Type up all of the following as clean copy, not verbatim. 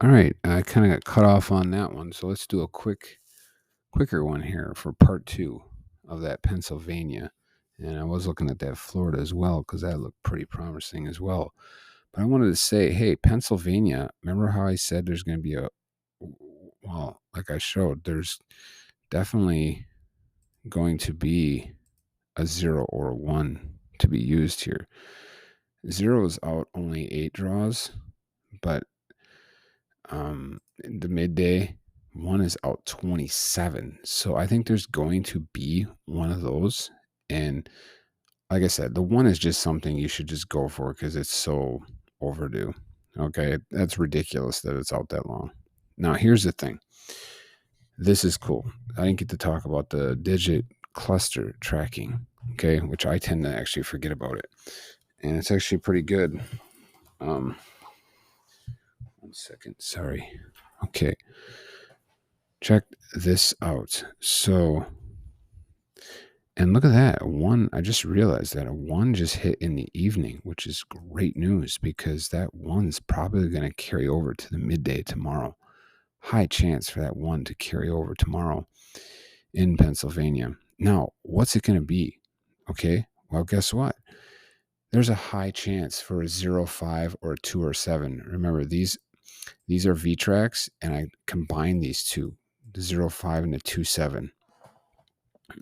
All right, I kind of got cut off on that one, so let's do a quicker one here for part two of that Pennsylvania. And I was looking at that Florida as well because that looked pretty promising as well. But I wanted to say, hey, Pennsylvania, remember how I said there's going to be well, like I showed, there's definitely going to be a 0 or a 1 to be used here. 0 is out only 8 draws, but in the midday, 1 is out 27. So I think there's going to be one of those. And like I said, the 1 is just something you should just go for because it's so overdue. Okay. That's ridiculous that it's out that long. Now, here's the thing. This is cool. I didn't get to talk about the digit cluster tracking, okay, which I tend to actually forget about it. And it's actually pretty good. 1 second. Sorry. Okay. Check this out. So, and look at that. 1, I just realized that a 1 just hit in the evening, which is great news because that 1's probably going to carry over to the midday tomorrow. High chance for that 1 to carry over tomorrow in Pennsylvania. Now, what's it going to be? Okay. Well, guess what? There's a high chance for a 0, 5, or a 2 or 7. Remember, these are V tracks, and I combine these two, the 0, 5 and the 2, 7.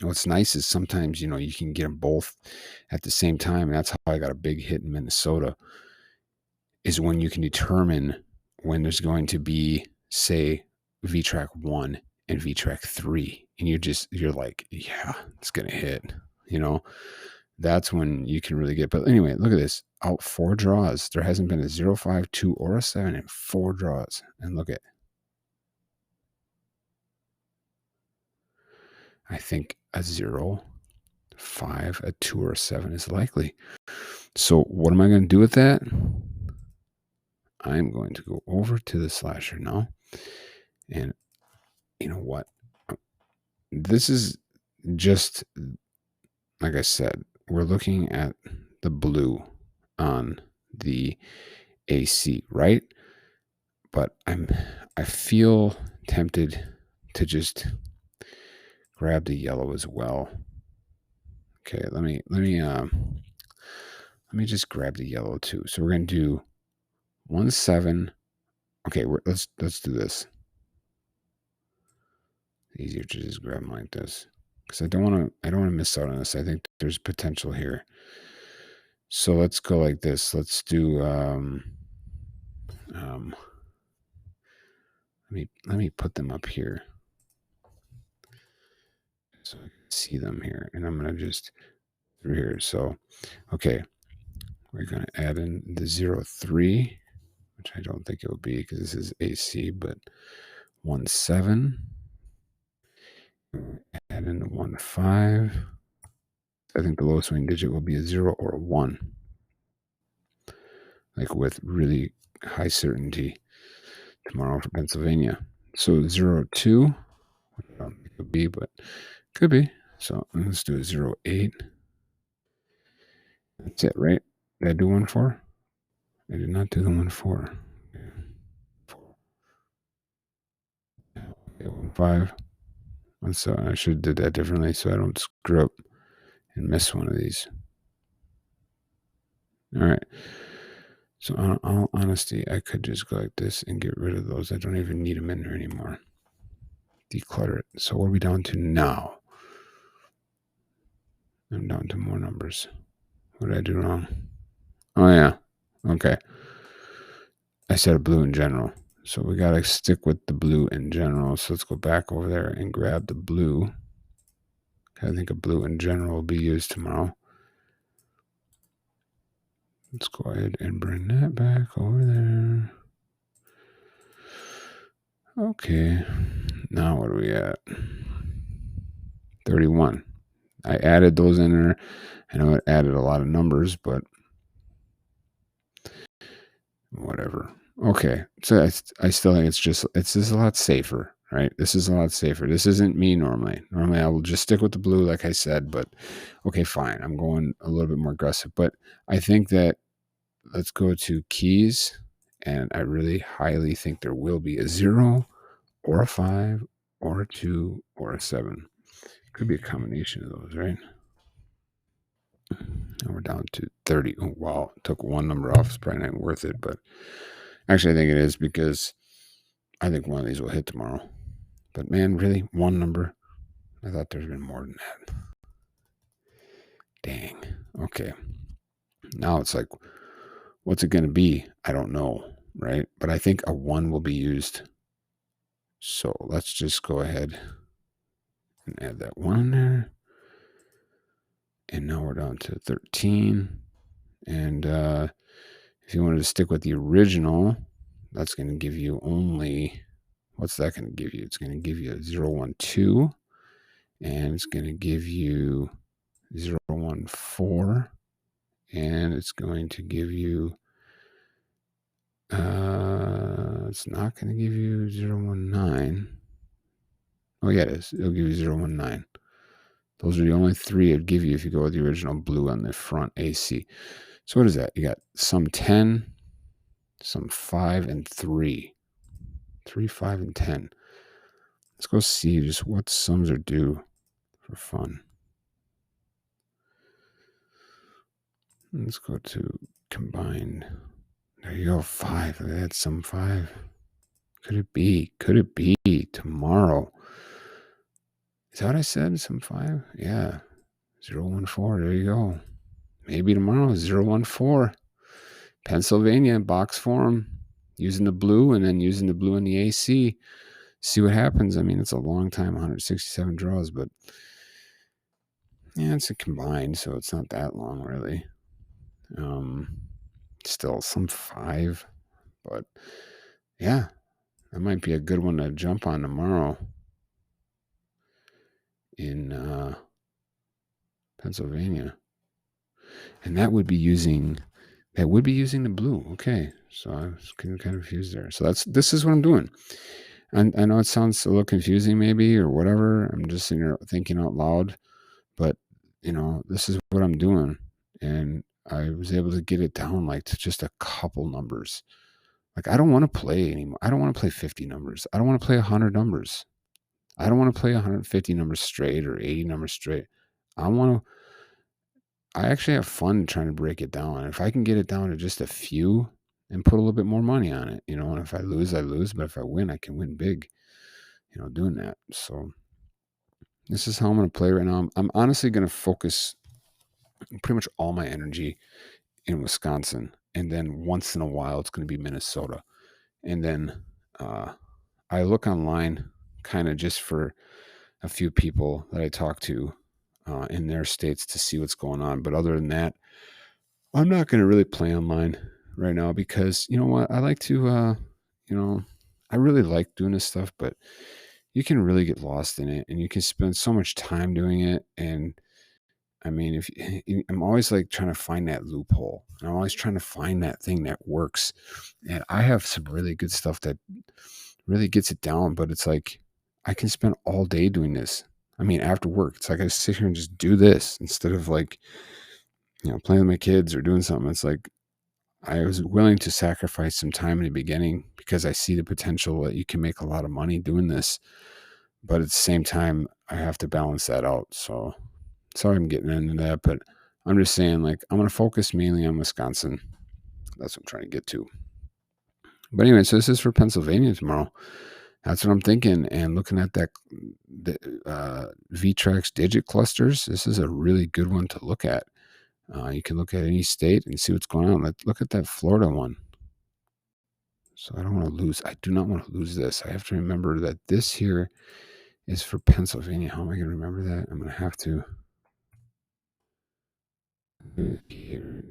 What's nice is sometimes, you can get them both at the same time. And that's how I got a big hit in Minnesota, is when you can determine when there's going to be, say, V track 1 and V track 3. And you're like, yeah, it's going to hit, that's when you can really get. But anyway, look at this. Out 4 draws. There hasn't been a 0, 5, 2, or a 7 in 4 draws. And look at, I think a 0, 5, a 2, or a 7 is likely. So what am I going to do with that? I'm going to go over to the slasher now. And you know what? This is just, like I said, we're looking at the blue on the AC, right? But I feel tempted to just grab the yellow as well. Okay, let me just grab the yellow too. So we're gonna do 1, 7. Okay, let's do this. Easier to just grab them like this because I don't want to miss out on this. I think there's potential here. So let's go like this. Let's do let me put them up here so I can see them here, and I'm gonna just through here. So okay, we're gonna add in the 0, 3, which I don't think it will be because this is AC, but 1, 7. Add in the 1, 5. I think the lowest winning digit will be a 0 or a 1, like with really high certainty tomorrow for Pennsylvania. So 0, 2, I don't think it could be, but could be. So let's do a 0, 8. That's it, right? Did I do 1, 4? I did not do the 1, 4. 1, 5. And so I should have did that differently so I don't screw up and miss one of these. All right. So in all honesty, I could just go like this and get rid of those. I don't even need them in there anymore. Declutter it. So what are we down to now? I'm down to more numbers. What did I do wrong? Oh, yeah. Okay. I said a blue in general. So we got to stick with the blue in general. So let's go back over there and grab the blue. I think a blue in general will be used tomorrow. Let's go ahead and bring that back over there. Okay. Now what are we at? 31. I added those in there. I know it added a lot of numbers, but whatever. Okay. So I still think it's just a lot safer, right? This is a lot safer. This isn't me normally. Normally I will just stick with the blue, like I said, but okay, fine. I'm going a little bit more aggressive, but I think that let's go to keys And I really highly think there will be a 0 or a 5 or a 2 or a 7. Could be a combination of those, right? And we're down to 30. Oh, wow. Took one number off. It's probably not worth it. But actually, I think it is because I think one of these will hit tomorrow. But man, really? One number? I thought there's been more than that. Dang. Okay. Now it's like, what's it going to be? I don't know. Right. But I think a 1 will be used. So let's just go ahead and add that 1 there. And now we're down to 13. And if you wanted to stick with the original, that's going to give you only, what's that going to give you? It's going to give you a 0, 1, 2. And it's going to give you 0, 1, 4. And it's going to give you, it's not going to give you 0, 1, 9. Oh, yeah, it is. It'll give you 0, 1, 9. Those are the only 3 it'd give you if you go with the original blue on the front AC. So what is that? You got some 10, some 5, and 3. 3, 5, and 10. Let's go see just what sums are due for fun. Let's go to combined. There you go, 5. That's some 5. Could it be? Could it be tomorrow? Is that what I said? Some 5? Yeah. 0, 1, 4. There you go. Maybe tomorrow, 0, 1, 4. Pennsylvania, box form. Using the blue and then using the blue in the AC. See what happens. I mean, it's a long time, 167 draws, but yeah, it's a combined, so it's not that long, really. Still some 5, but yeah, that might be a good one to jump on tomorrow in Pennsylvania. And that would be using the blue. Okay, so I was kind of confused there. So this is what I'm doing. And I know it sounds a little confusing maybe or whatever. I'm just sitting here thinking out loud, but this is what I'm doing. And I was able to get it down like to just a couple numbers. Like I don't want to play anymore. I don't want to play 50 numbers. I don't want to play 100 numbers. I don't want to play 150 numbers straight or 80 numbers straight. I actually have fun trying to break it down. If I can get it down to just a few and put a little bit more money on it, and if I lose, I lose. But if I win, I can win big, doing that. So this is how I'm going to play right now. I'm honestly going to focus pretty much all my energy in Wisconsin. And then once in a while, it's going to be Minnesota. And then I look online kind of just for a few people that I talk to in their states to see what's going on. But other than that, I'm not going to really play online right now because you know what? I like to, I really like doing this stuff, but you can really get lost in it and you can spend so much time doing it. And I mean, I'm always like trying to find that loophole. I'm always trying to find that thing that works. And I have some really good stuff that really gets it down, but it's like I can spend all day doing this. I mean, after work, it's like I sit here and just do this instead of like, playing with my kids or doing something. It's like I was willing to sacrifice some time in the beginning because I see the potential that you can make a lot of money doing this. But at the same time, I have to balance that out. So sorry I'm getting into that, but I'm just saying, like, I'm going to focus mainly on Wisconsin. That's what I'm trying to get to. But anyway, so this is for Pennsylvania tomorrow. That's what I'm thinking. And looking at that VTrax digit clusters, this is a really good one to look at. You can look at any state and see what's going on. Let's look at that Florida one. So I don't want to lose. I do not want to lose this. I have to remember that this here is for Pennsylvania. How am I going to remember that? I'm going to have to. Here,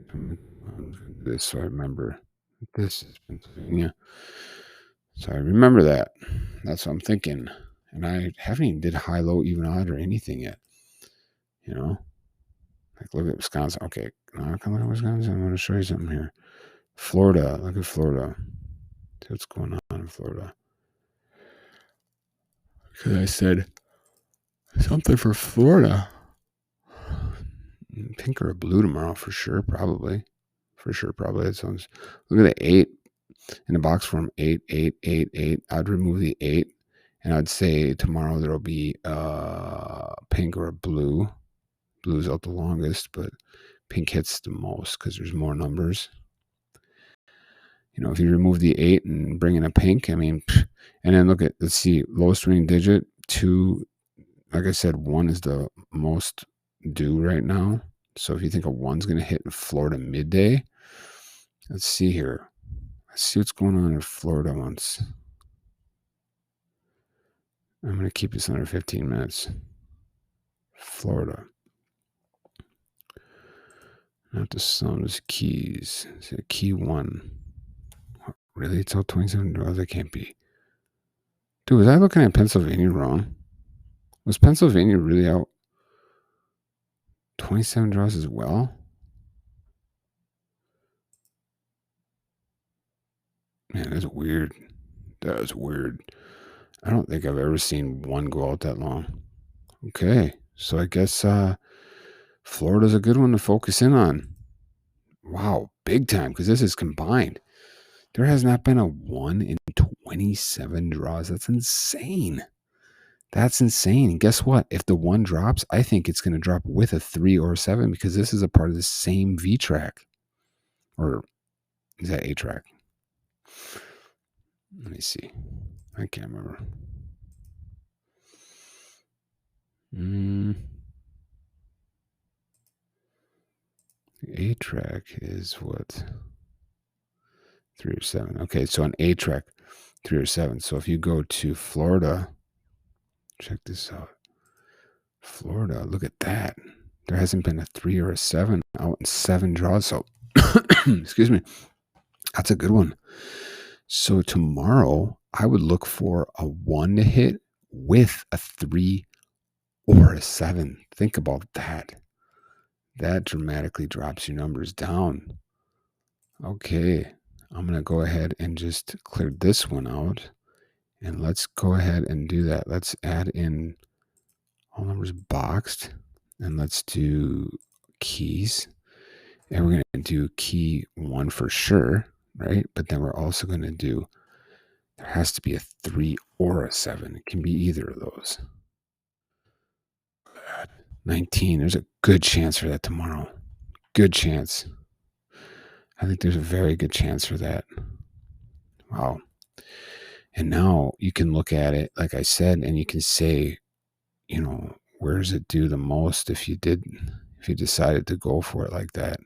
this so I remember. This is Pennsylvania. So I remember that. That's what I'm thinking. And I haven't even did high, low, even odd or anything yet. Like look at Wisconsin. Okay, now I can look at Wisconsin. I'm going to show you something here. Florida. Look at Florida. See what's going on in Florida. Because I said something for Florida. Pink or a blue tomorrow for sure, probably. For sure, probably. That sounds. Look at the 8. in the box form, 8, 8, 8, 8. I'd remove the 8, and I'd say tomorrow there'll be a pink or a blue. Blue's out the longest, but pink hits the most because there's more numbers. If you remove the 8 and bring in a pink, and then let's see, lowest winning digit, 2. Like I said, 1 is the most due right now. So if you think a 1's going to hit in Florida midday, let's see here. Let's see what's going on in Florida once. I'm going to keep this under 15 minutes. Florida. Not the Suns, Keys. It's key 1. Really? It's all 27 draws? That can't be. Dude, was I looking at Pennsylvania wrong? Was Pennsylvania really out 27 draws as well? Man, that's weird. That is weird. I don't think I've ever seen 1 go out that long. Okay, so I guess Florida's a good one to focus in on. Wow, big time, because this is combined. There has not been a 1 in 27 draws. That's insane. That's insane. And guess what? If the 1 drops, I think it's going to drop with a 3 or a 7 because this is a part of the same V track. Or is that A track? Let me see. I can't remember. A track is what? 3 or 7. Okay, so an A track, 3 or 7. So if you go to Florida, check this out. Florida, look at that. There hasn't been a 3 or a 7 out in 7 draws. So, excuse me. That's a good one. So tomorrow, I would look for a 1 to hit with a 3 or a 7. Think about that. That dramatically drops your numbers down. Okay, I'm going to go ahead and just clear this one out. And let's go ahead and do that. Let's add in all numbers boxed. And let's do keys. And we're going to do key 1 for sure, right? But then we're also going to do, there has to be a 3 or a 7. It can be either of those. 19. There's a good chance for that tomorrow. Good chance. I think there's a very good chance for that. Wow. And now you can look at it, like I said, and you can say, where does it do the most if you decided to go for it like that?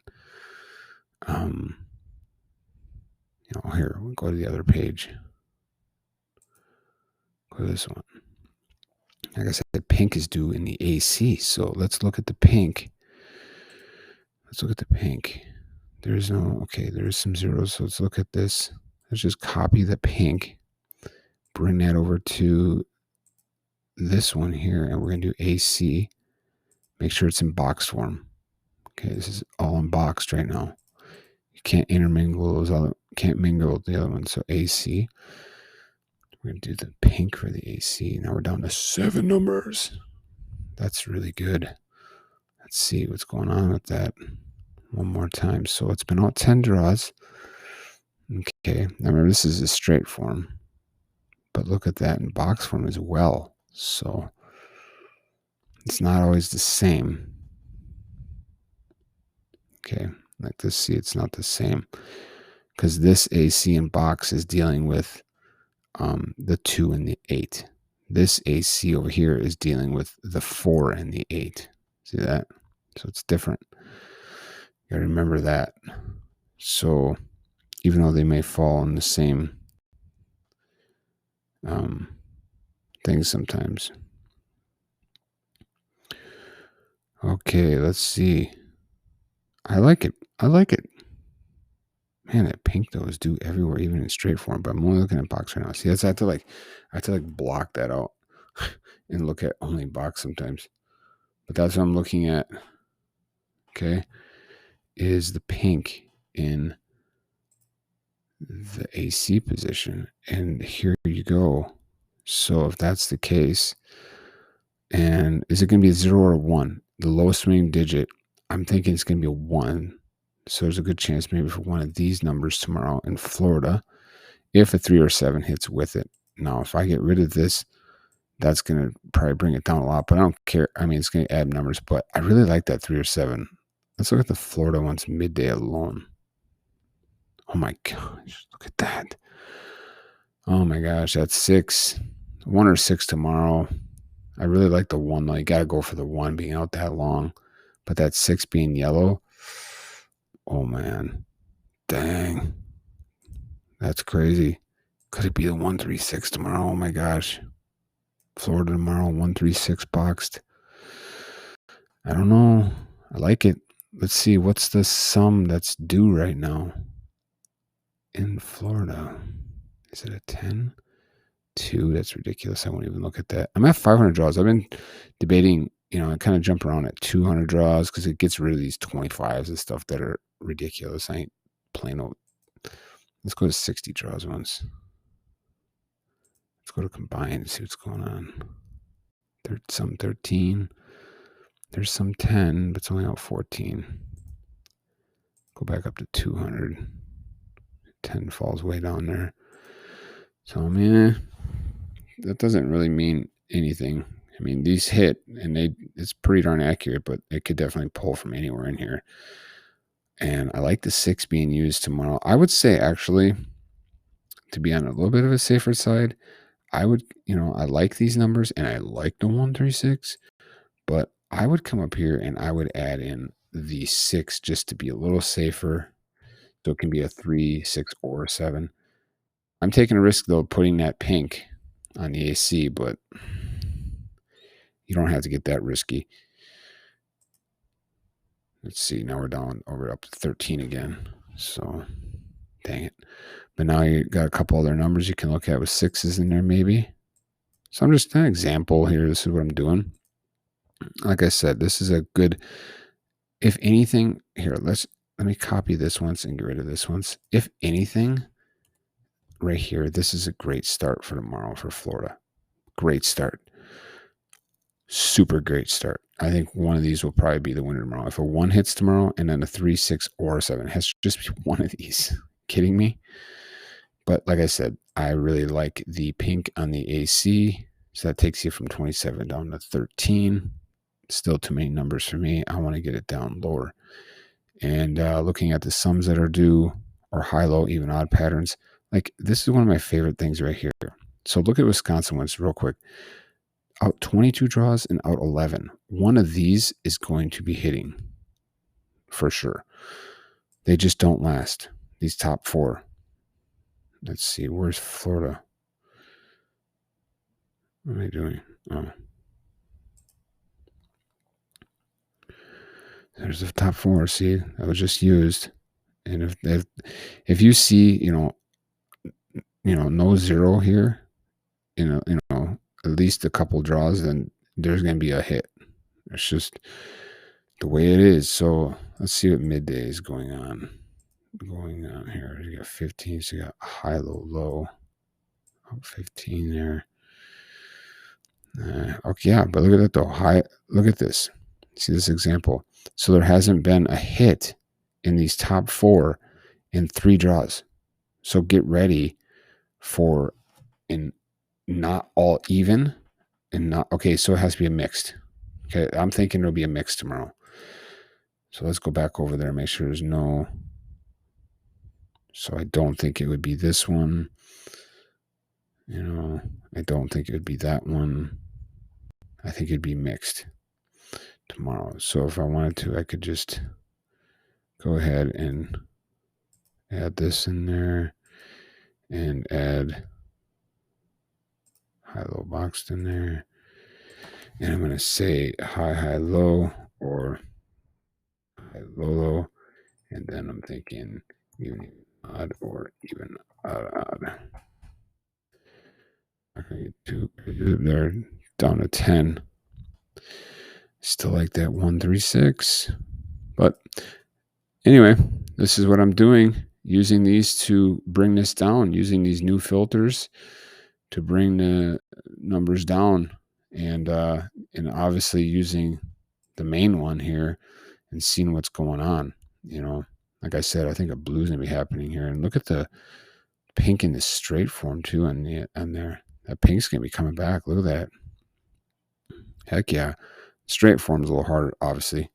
Here, we'll go to the other page. Go to this one. Like I said, pink is due in the AC. So let's look at the pink. Let's look at the pink. There's some zeros. So let's look at this. Let's just copy the pink. Bring that over to this one here. And we're going to do AC. Make sure it's in box form. Okay, this is all unboxed right now. You can't intermingle can't mingle with the other one. So AC. We're going to do the pink for the AC. Now we're down to 7 numbers. That's really good. Let's see what's going on with that one more time. So it's been out 10 draws. Okay. Now remember, this is a straight form. But look at that in box form as well. So it's not always the same. Okay. Like this, see, it's not the same. Because this AC in box is dealing with the 2 and the 8. This AC over here is dealing with the 4 and the 8. See that? So it's different. You gotta remember that. So even though they may fall in the same things sometimes. Okay, let's see. I like it. Man, that pink though is due everywhere, even in straight form. But I'm only looking at box right now. See, I have to block that out and look at only box sometimes. But that's what I'm looking at. Okay, is the pink in the AC position, and here you go. So if that's the case, and is it going to be a 0 or a 1? The lowest winning digit, I'm thinking it's going to be a 1. So there's a good chance maybe for one of these numbers tomorrow in Florida. if a 3 or 7 hits with it. Now, if I get rid of this, that's going to probably bring it down a lot, but I don't care. I mean, it's going to add numbers, but I really like that 3 or 7. Let's look at the Florida ones midday alone. Oh my gosh, look at that. Oh my gosh, that's 6. 1 or 6 tomorrow. I really like the 1 though. You got to go for the 1 being out that long, but that 6 being yellow. Oh man, dang. That's crazy. Could it be the 136 tomorrow? Oh my gosh. Florida tomorrow, 136 boxed. I don't know. I like it. Let's see. What's the sum that's due right now in Florida? Is it a 10? 2? That's ridiculous. I won't even look at that. I'm at 500 draws. I've been debating, I kind of jump around at 200 draws because it gets rid of these 25s and stuff that are ridiculous. I ain't playing no. Let's go to 60 draws once. Let's go to combine and see what's going on. There's some 13. There's some 10, but it's only out 14. Go back up to 200. 10 falls way down there. So, that doesn't really mean anything. I mean, these hit, and it's pretty darn accurate, but it could definitely pull from anywhere in here. And I like the 6 being used tomorrow. I would say, actually, to be on a little bit of a safer side, I would, I like these numbers, and I like the 136, but I would come up here and I would add in the 6 just to be a little safer. So it can be a 3, 6, or a 7. I'm taking a risk, though, putting that pink on the AC, but you don't have to get that risky. Let's see. Now we're down over up to 13 again. So, dang it. But now you got a couple other numbers you can look at with 6s in there, maybe. So I'm just an example here. This is what I'm doing. Like I said, this is a good, if anything, here, let me copy this once and get rid of this once. If anything, right here, this is a great start for tomorrow for Florida. Great start. Super great start. I think one of these will probably be the winner tomorrow. If a 1 hits tomorrow and then a 3, 6, or a 7, it has to just be one of these. Kidding me? But like I said, I really like the pink on the AC. So that takes you from 27 down to 13. Still too many numbers for me. I want to get it down lower. And looking at the sums that are due, or high, low, even odd patterns, like this is one of my favorite things right here. So look at Wisconsin ones real quick. Out 22 draws and out 11. One of these is going to be hitting for sure. They just don't last. These top 4. Let's see. Where's Florida? What am I doing? Oh. There's the top 4. See, that was just used. And if you see, no 0 here, at least a couple draws, then there's going to be a hit. It's just the way it is. So let's see what midday is going on. Here. You got 15, so you got high, low, low. 15 there. Okay, yeah, but look at that though. Look at this. See this example. So there hasn't been a hit in these top 4 in 3 draws. So get ready for not all even and not okay. So it has to be a mixed. Okay, I'm thinking it'll be a mix tomorrow. So let's go back over there and make sure there's no. So I don't think it would be this one. I don't think it would be that one. I think it'd be mixed tomorrow. So if I wanted to, I could just go ahead and add this in there and add high-low boxed in there. And I'm going to say high-low or high-low-low. And then I'm thinking even odd or even odd. Okay, 2 there, down to 10. Still like that 136. But anyway, this is what I'm doing. Using these to bring this down. Using these new filters to bring the numbers down. And obviously using the main one here and seeing what's going on. Like I said, I think a blue's going to be happening here. And look at the pink in the straight form too on there. That pink's gonna be coming back. Look at that. Heck yeah. Straight form's a little harder, obviously.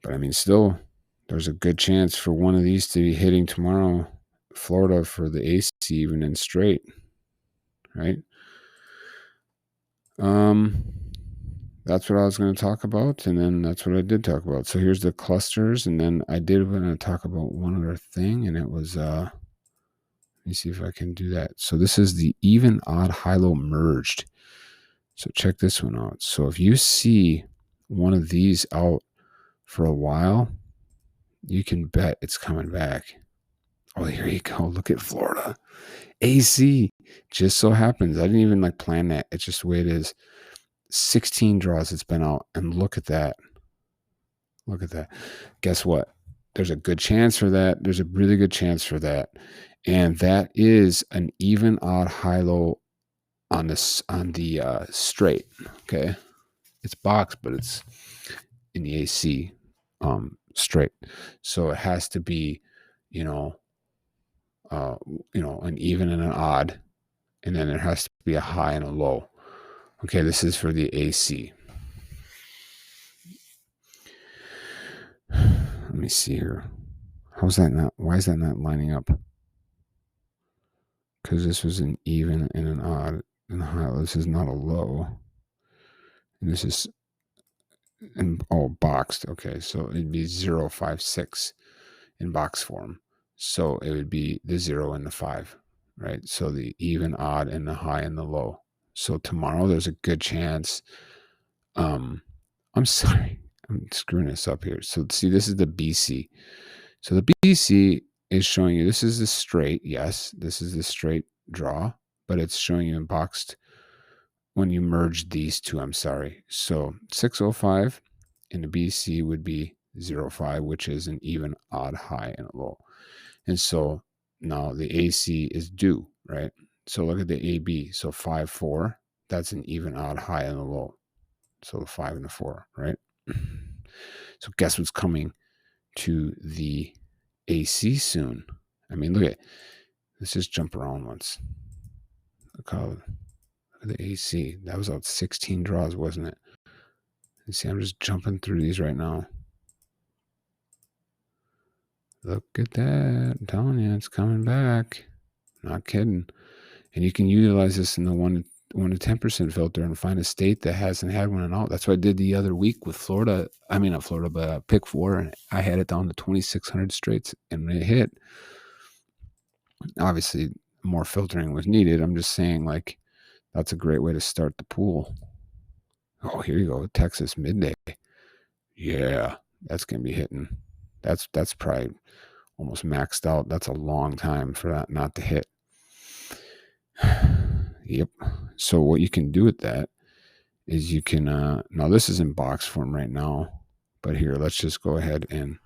But I mean, still, there's a good chance for one of these to be hitting tomorrow. Florida for the AC, even in straight, right? That's what I was going to talk about, and then that's what I did talk about. So here's the clusters, and then I did want to talk about one other thing, and it was let me see if I can do that. So this is the even, odd, high-low merged. So check this one out. So if you see one of these out for a while, you can bet it's coming back. Oh, here you go. Look at Florida. AC. Just so happens. I didn't even like plan that. It's just the way it is. 16 draws it's been out. And look at that. Look at that. Guess what? There's a good chance for that. There's a really good chance for that. And that is an even, odd, high-low on this on the straight. Okay. It's boxed, but it's in the AC straight. So it has to be, you know, an even and an odd, and then there has to be a high and a low. Okay, this is for the AC. Let me see here. How's that not? Why is that not lining up? Because this was an even and an odd and a high. This is not a low. And this is boxed. Okay, so it'd be 056 in box form. So it would be the 0 and the 5, right? So the even, odd, and the high and the low. So tomorrow there's a good chance. I'm sorry, I'm screwing this up here. So see, this is the BC. So the BC is showing you this is the straight. Yes, this is the straight draw, but it's showing you in boxed when you merge these two. I'm sorry. So 605 in the BC would be 05, which is an even, odd, high, and a low. And so now the AC is due, right? So look at the AB. So 5-4, that's an even, odd, high, and a low. So the 5 and the 4, right? So guess what's coming to the AC soon? I mean, look at, let's just jump around once. Look at the AC. That was out 16 draws, wasn't it? You see, I'm just jumping through these right now. Look at that. I'm telling you, it's coming back. Not kidding. And you can utilize this in the 1 to 10% filter and find a state that hasn't had one at all. That's what I did the other week with Florida. I mean, not Florida, but pick 4. And I had it down to 2,600 straights, and when it hit, obviously more filtering was needed. I'm just saying, like, that's a great way to start the pool. Oh, here you go. Texas midday. Yeah, that's going to be hitting. That's probably almost maxed out. That's a long time for that not to hit. Yep. So what you can do with that is you can, now this is in box form right now, but here, let's just go ahead and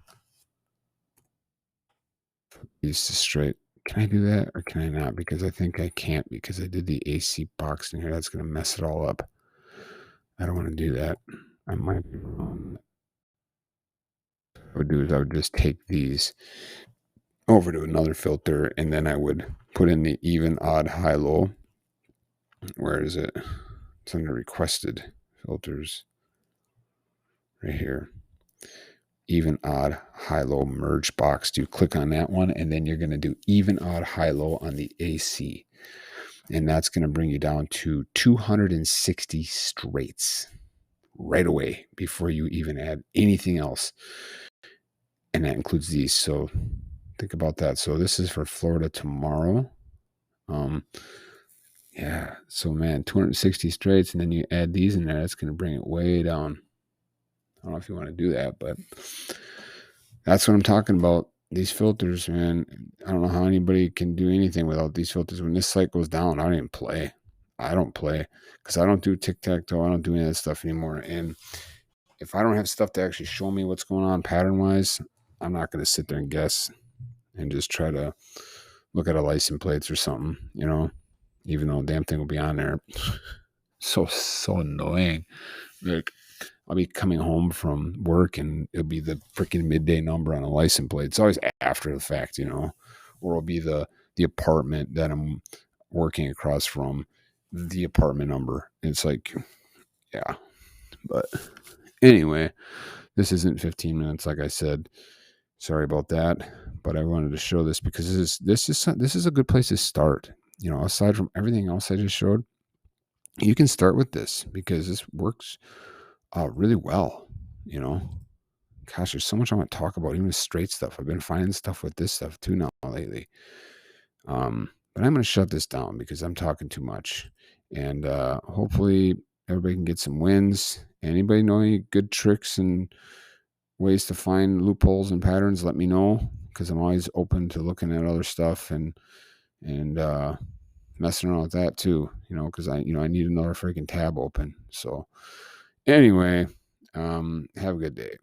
put these to straight. Can I do that or can I not? Because I think I can't, because I did the AC box in here. That's going to mess it all up. I don't want to do that. I might be wrong. What I would do is I would just take these over to another filter, and then I would put in the even, odd, high, low. Where is it? It's under requested filters right here. Even, odd, high, low merge box. Do you click on that one, and then you're going to do even, odd, high, low on the AC. And that's going to bring you down to 260 straights right away before you even add anything else. And that includes these. So think about that. So this is for Florida tomorrow. Yeah. So man, 260 straights, and then you add these in there. That's going to bring it way down. I don't know if you want to do that, but that's what I'm talking about. These filters, man. I don't know how anybody can do anything without these filters. When this site goes down, I don't even play. I don't play because I don't do tic-tac-toe. I don't do any of that stuff anymore. And if I don't have stuff to actually show me what's going on pattern-wise, I'm not going to sit there and guess and just try to look at a license plates or something, even though the damn thing will be on there. So annoying. Like, I'll be coming home from work and it'll be the freaking midday number on a license plate. It's always after the fact, or it'll be the the apartment that I'm working across from, the apartment number. It's like, yeah. But anyway, this isn't 15 minutes, like I said. Sorry about that, but I wanted to show this because this is a good place to start. Aside from everything else I just showed, you can start with this because this works really well. You know, Gosh, there's so much I want to talk about, even with straight stuff. I've been finding stuff with this stuff too now lately. But I'm going to shut this down because I'm talking too much, and hopefully everybody can get some wins. Anybody know any good tricks and ways to find loopholes and patterns? Let me know because I'm always open to looking at other stuff and messing around with that too. Because I need another freaking tab open. So anyway, have a good day.